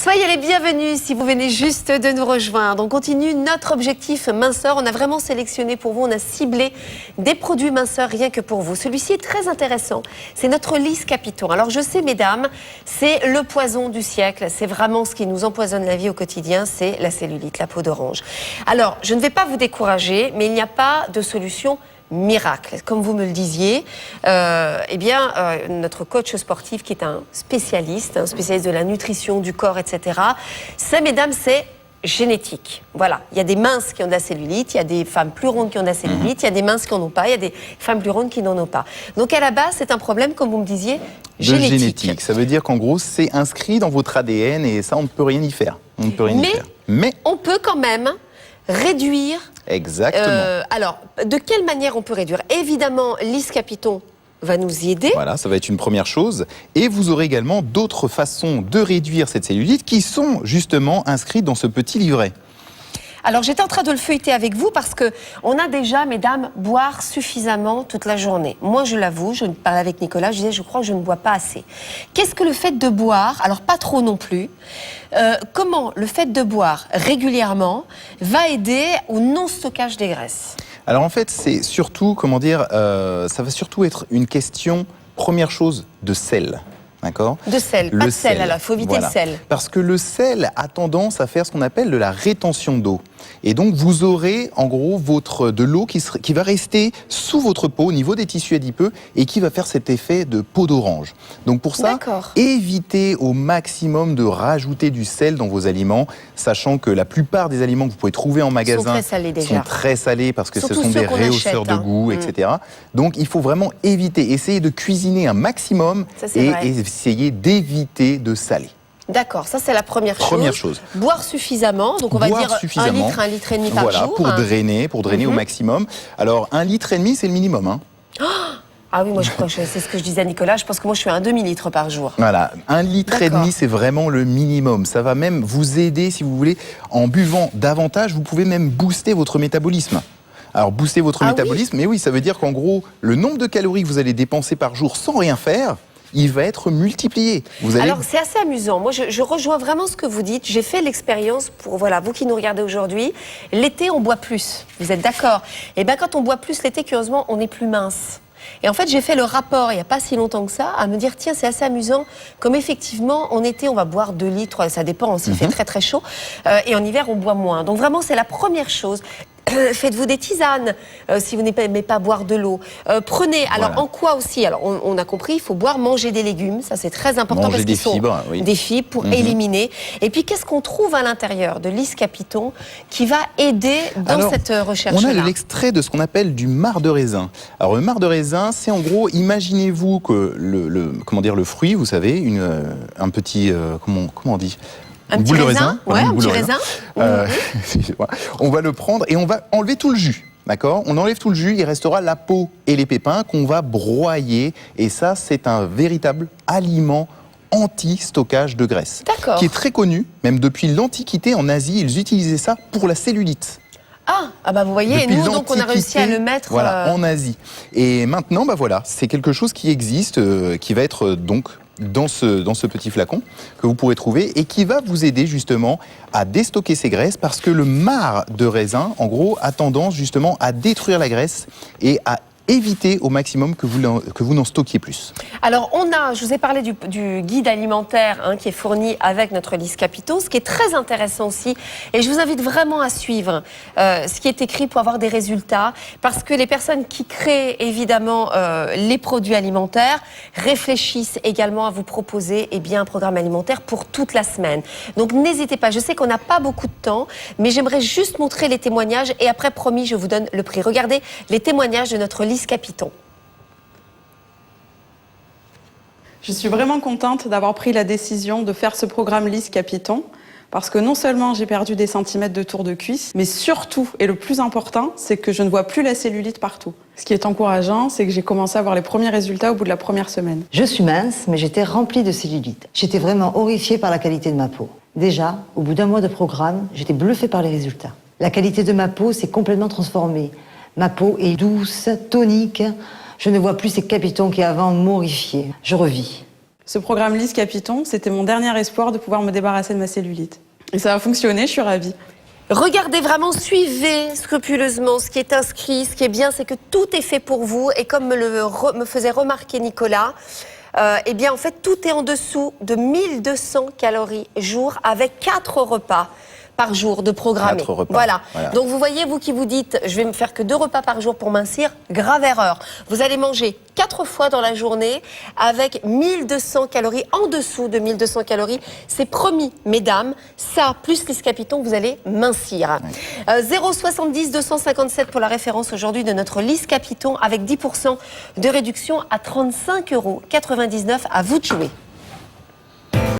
Soyez les bienvenus si vous venez juste de nous rejoindre. On continue notre objectif minceur. On a vraiment sélectionné pour vous, on a ciblé des produits minceurs rien que pour vous. Celui-ci est très intéressant. C'est notre lisse Capiton. Alors je sais, mesdames, c'est le poison du siècle. C'est vraiment ce qui nous empoisonne la vie au quotidien, c'est la cellulite, la peau d'orange. Alors, je ne vais pas vous décourager, mais il n'y a pas de solution miracle. Comme vous me le disiez, notre coach sportif qui est un spécialiste de la nutrition, du corps, etc. Ça, mesdames, c'est génétique. Voilà. Il y a des minces qui ont de la cellulite, il y a des femmes plus rondes qui ont de la cellulite, il y a des minces qui n'en ont pas, il y a des femmes plus rondes qui n'en ont pas. Donc à la base, c'est un problème, comme vous me disiez, génétique. Ça veut dire qu'en gros, c'est inscrit dans votre ADN et ça, on ne peut rien y faire. Mais on peut quand même réduire. Exactement. Alors, de quelle manière on peut réduire? Évidemment, lisse Capiton va nous y aider. Voilà, ça va être une première chose. Et vous aurez également d'autres façons de réduire cette cellulite qui sont justement inscrites dans ce petit livret. Alors, j'étais en train de le feuilleter avec vous parce que on a déjà, mesdames, boire suffisamment toute la journée. Moi, je l'avoue, je parlais avec Nicolas, je disais, je crois que je ne bois pas assez. Qu'est-ce que le fait de boire, alors pas trop non plus, comment le fait de boire régulièrement va aider au non-stockage des graisses? Alors en fait, c'est surtout, ça va surtout être une question, première chose, de sel. D'accord ? De sel, pas de sel, alors il faut éviter le sel. Parce que le sel a tendance à faire ce qu'on appelle de la rétention d'eau. Et donc vous aurez en gros de l'eau qui va rester sous votre peau au niveau des tissus adipeux et qui va faire cet effet de peau d'orange. Donc pour ça, évitez au maximum de rajouter du sel dans vos aliments, sachant que la plupart des aliments que vous pouvez trouver en magasin sont très salés parce que surtout ce sont des réhausseurs de goût, etc. Donc il faut vraiment éviter, essayer de cuisiner un maximum et essayer d'éviter de saler. D'accord, ça c'est la première chose. Boire suffisamment, donc on va dire 1 litre, 1,5 litre par jour. Voilà, pour drainer au maximum. Alors 1,5 litre, c'est le minimum. Hein. Ah oui, moi c'est ce que je disais à Nicolas, je pense que moi je suis à 1 demi-litre par jour. Voilà, 1,5 litre, c'est vraiment le minimum. Ça va même vous aider, si vous voulez, en buvant davantage, vous pouvez même booster votre métabolisme. Alors booster votre métabolisme, mais oui, ça veut dire qu'en gros, le nombre de calories que vous allez dépenser par jour sans rien faire, il va être multiplié. Alors c'est assez amusant. Moi je rejoins vraiment ce que vous dites. J'ai fait l'expérience pour vous qui nous regardez aujourd'hui. L'été on boit plus. Vous êtes d'accord? Et bien quand on boit plus l'été, curieusement, on est plus mince. Et en fait, j'ai fait le rapport, il n'y a pas si longtemps que ça, à me dire, tiens, c'est assez amusant, comme effectivement, en été, on va boire 2 litres, ça dépend, s'il fait très très chaud, et en hiver, on boit moins. Donc vraiment, c'est la première chose. Faites-vous des tisanes si vous n'aimez pas boire de l'eau. Prenez, alors en quoi aussi? Alors on a compris, il faut manger des légumes, ça c'est très important parce qu'ils sont des fibres pour éliminer. Et puis qu'est-ce qu'on trouve à l'intérieur de lisse Capiton qui va aider dans cette recherche-là? On a l'extrait de ce qu'on appelle du marc de raisin. Alors le marc de raisin, c'est en gros, imaginez-vous que le fruit, vous savez, un petit, comment on dit? Un petit raisin, un petit raisin. On va le prendre et on va enlever tout le jus. D'accord ? On enlève tout le jus, il restera la peau et les pépins qu'on va broyer. Et ça, c'est un véritable aliment anti-stockage de graisse. Qui est très connu, même depuis l'Antiquité en Asie, ils utilisaient ça pour la cellulite. Ah bah vous voyez, depuis nous donc on a réussi à le mettre en Asie. Et maintenant, c'est quelque chose qui existe, qui va être donc dans ce petit flacon que vous pourrez trouver et qui va vous aider justement à déstocker ces graisses parce que le marc de raisin, en gros, a tendance justement à détruire la graisse et à éviter au maximum que vous n'en stockiez plus. Alors je vous ai parlé du guide alimentaire qui est fourni avec notre lisse Capiton, ce qui est très intéressant aussi, et je vous invite vraiment à suivre ce qui est écrit pour avoir des résultats, parce que les personnes qui créent évidemment les produits alimentaires réfléchissent également à vous proposer un programme alimentaire pour toute la semaine. Donc n'hésitez pas, je sais qu'on n'a pas beaucoup de temps, mais j'aimerais juste montrer les témoignages et après, promis, je vous donne le prix. Regardez les témoignages de notre lisse Capiton. Je suis vraiment contente d'avoir pris la décision de faire ce programme lisse Capiton parce que non seulement j'ai perdu des centimètres de tour de cuisse, mais surtout, et le plus important, c'est que je ne vois plus la cellulite partout. Ce qui est encourageant, c'est que j'ai commencé à voir les premiers résultats au bout de la première semaine. Je suis mince, mais j'étais remplie de cellulite. J'étais vraiment horrifiée par la qualité de ma peau. Déjà, au bout d'1 mois de programme, j'étais bluffée par les résultats. La qualité de ma peau s'est complètement transformée. Ma peau est douce, tonique. Je ne vois plus ces Capitons qui avant m'horrifiaient. Je revis. Ce programme Lise Capiton, c'était mon dernier espoir de pouvoir me débarrasser de ma cellulite. Et ça a fonctionné, je suis ravie. Regardez vraiment, suivez scrupuleusement ce qui est inscrit. Ce qui est bien, c'est que tout est fait pour vous. Et comme me faisait remarquer Nicolas, eh bien, en fait, tout est en dessous de 1200 calories jour avec 4 repas par jour de programmer. 4 repas. Voilà. Voilà. Donc, vous voyez, vous qui vous dites, je vais me faire que 2 repas par jour pour mincir, grave erreur. Vous allez manger 4 fois dans la journée avec 1200 calories, en dessous de 1200 calories. C'est promis, mesdames, ça, plus Lise Capiton, vous allez mincir. 0,70 257 pour la référence aujourd'hui de notre Lise Capiton avec 10% de réduction à 35,99 €. À vous de jouer.